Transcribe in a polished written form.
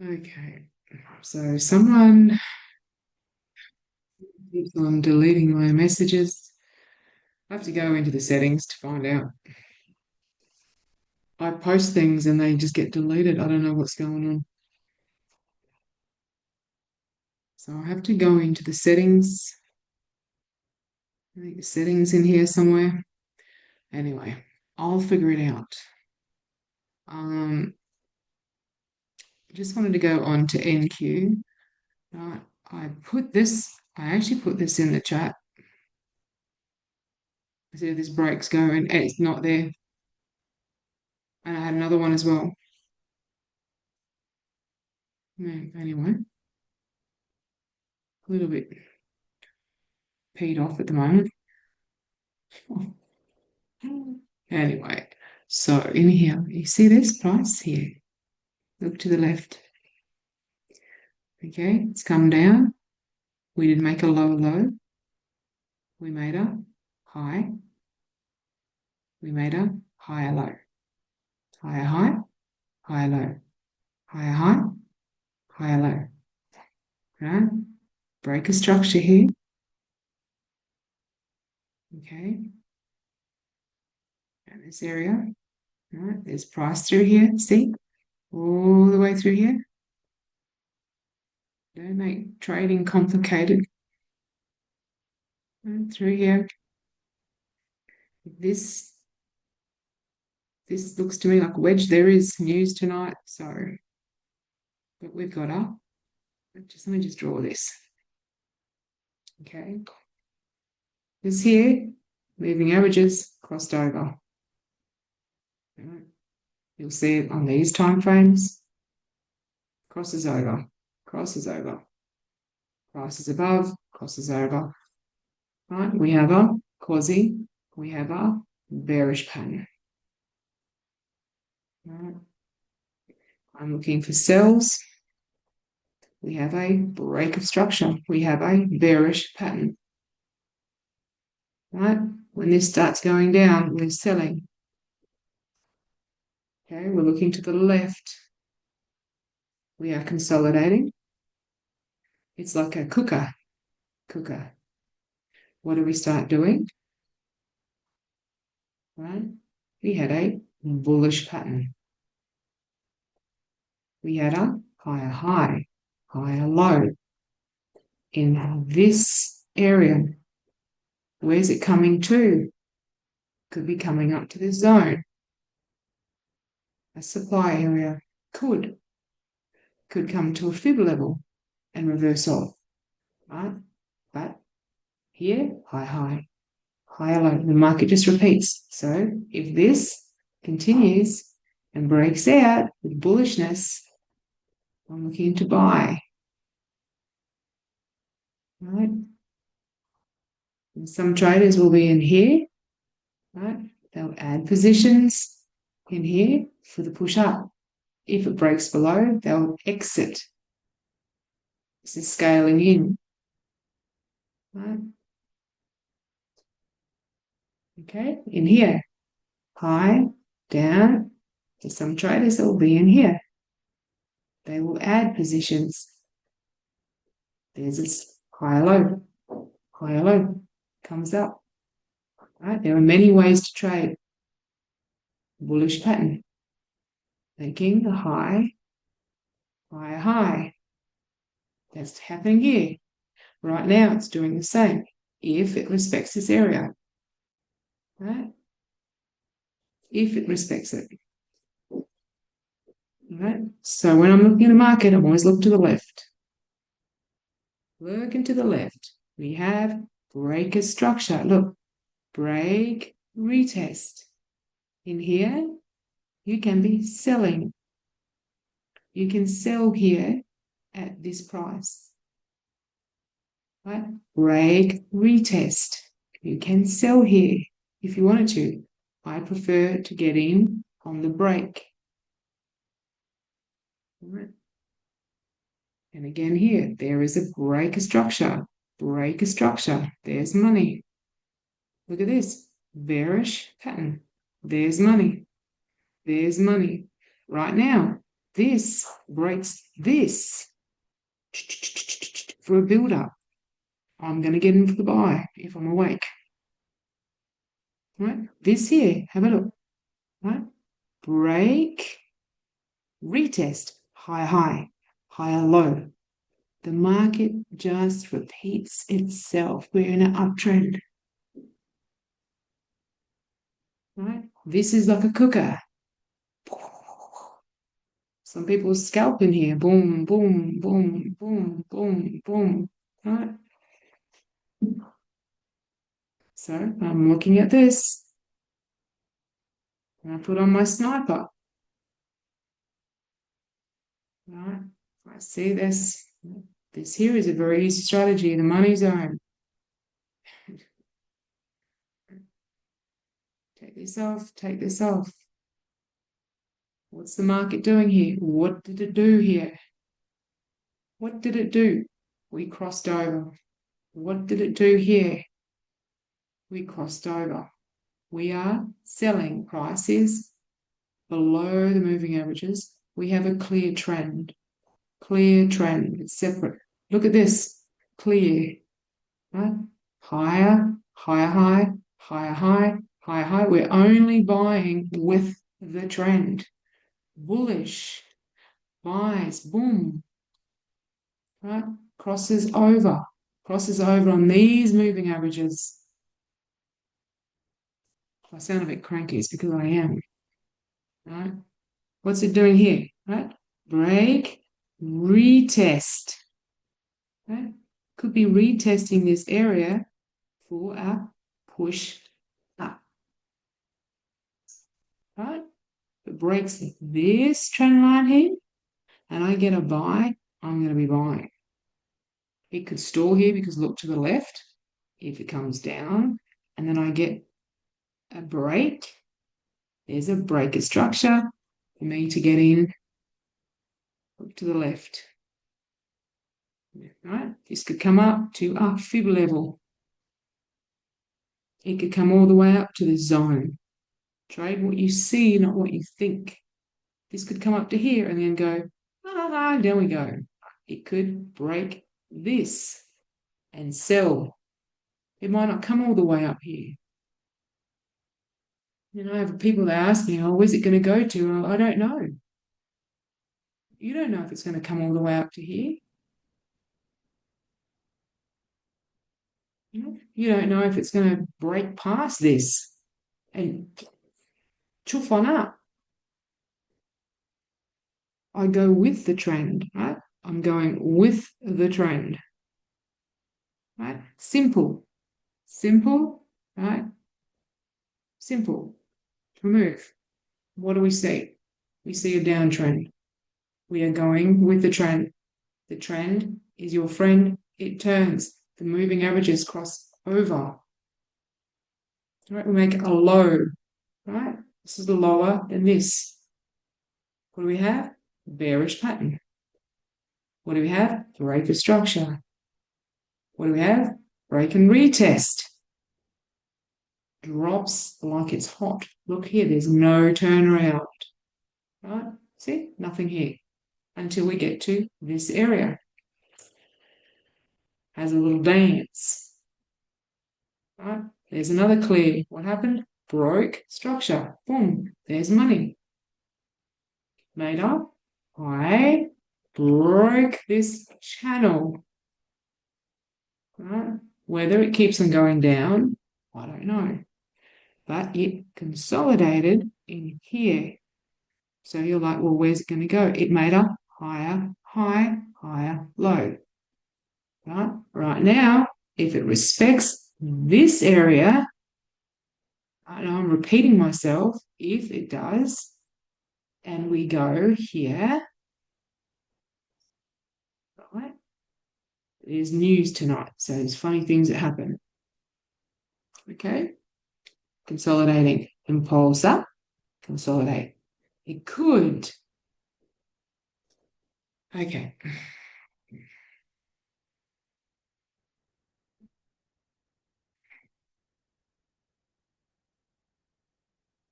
Okay, so someone keeps on deleting my messages. I have to go into the settings to find out. I post things and they just get deleted. I don't know what's going on. So I have to go into the settings. I think the settings in here somewhere. Anyway, I'll figure it out. Um, just wanted to go on to NQ. Right, I actually put this in the chat. See if this break's going, and it's not there. And I had another one as well. Yeah, anyway, a little bit peed off at the moment. Anyway, so in here, you see this price here? Look to the left. Okay, it's come down. We did make a lower low. We made a high. We made a higher low. Higher high, higher low. Higher high, higher low. Right? Break a structure here. Okay. And this area. Right? There's price through here. See? All the way through here. Don't make trading complicated. Right? Through here. This looks to me like a wedge. There is news tonight, so but we've got up. Let me just draw this. Okay. This here, moving averages crossed over. Right. You'll see it on these time frames. Crosses over, crosses over. Prices above, crosses over. Right, we have a quasi, we have a bearish pattern. Right. I'm looking for sells. We have a break of structure. We have a bearish pattern. Right, when this starts going down, we're selling. Okay, we're looking to the left. We are consolidating. It's like a cooker. What do we start doing? Right, we had a bullish pattern. We had a higher high, higher low. In this area, where's it coming to? Could be coming up to this zone. A supply area could come to a fib level and reverse off, right? But here, high, high, higher low. The market just repeats. So if this continues and breaks out with bullishness, I'm looking to buy. Right? And some traders will be in here, right? They'll add positions in here for the push up. If it breaks below, they'll exit. This is scaling in. Right? Okay, in here. High, down. For some traders, they'll be in here. They will add positions. There's this higher low, comes up. Right? There are many ways to trade. Bullish pattern. Making a high, higher high. That's happening here. Right now, it's doing the same if it respects this area. Right? If it respects it. Right? So when I'm looking at the market, I'm always looking to the left. Looking to the left. We have breaker structure. Look, break, retest. In here, you can be selling. You can sell here at this price. Right? Break, retest. You can sell here if you wanted to. I prefer to get in on the break. Right? And again here, there is a breaker structure. Breaker structure. There's money. Look at this. Bearish pattern. There's money. There's money. Right now, this breaks this for a build-up. I'm going to get in for the buy if I'm awake. Right? This here, have a look. Right? Break, retest, higher high, higher low. The market just repeats itself. We're in an uptrend. Right? This is like a cooker. Some people scalp in here. Boom, boom, boom, boom, boom, boom. Right? So I'm looking at this. And I put on my sniper. Right? I see this. This here is a very easy strategy, the money zone. Take this off, take this off. What's the market doing here? What did it do here? What did it do? We crossed over. What did it do here? We crossed over. We are selling prices below the moving averages. We have a clear trend. Clear trend. It's separate. Look at this. Clear. Right? Higher, higher high, higher high, higher high. We're only buying with the trend. Bullish. Buys. Boom. Right? Crosses over on these moving averages. If I sound a bit cranky, it's because I am. Right? What's it doing here? Right? Break, retest. Right? Could be retesting this area for a push up. Right? If it breaks this trend line here and I get a buy, I'm going to be buying. It could stall here because look to the left if it comes down, and then I get a break. There's a breaker structure for me to get in. Look to the left. Right? This could come up to a fib level. It could come all the way up to the zone. Trade what you see, not what you think. This could come up to here and then go, down we go. It could break this and sell. It might not come all the way up here. You know, I have people that ask me, oh, where's it going to go to? I don't know. You don't know if it's going to come all the way up to here. You don't know if it's going to break past this and chuff on up. I go with the trend, right? I'm going with the trend, right? Simple, right? Simple. Remove. What do we see? We see a downtrend. We are going with the trend. The trend is your friend. It turns. The moving averages cross over. Right? We make a low, right? This is the lower than this. What do we have? Bearish pattern. What do we have? Breaker structure. What do we have? Break and retest. Drops like it's hot. Look here, there's no turnaround. Right? See? Nothing here until we get to this area. Has a little dance. Right? There's another clear. What happened? Broke structure. Boom. There's money. Made up. I broke this channel. Right? Whether it keeps on going down, I don't know. But it consolidated in here. So you're like, well, where's it going to go? It made a higher high, higher low. Right now, if it respects this area, I know I'm repeating myself, if it does, and we go here, right? There's news tonight, so there's funny things that happen. Okay? Consolidating. Impulse up, consolidate. It could. Okay.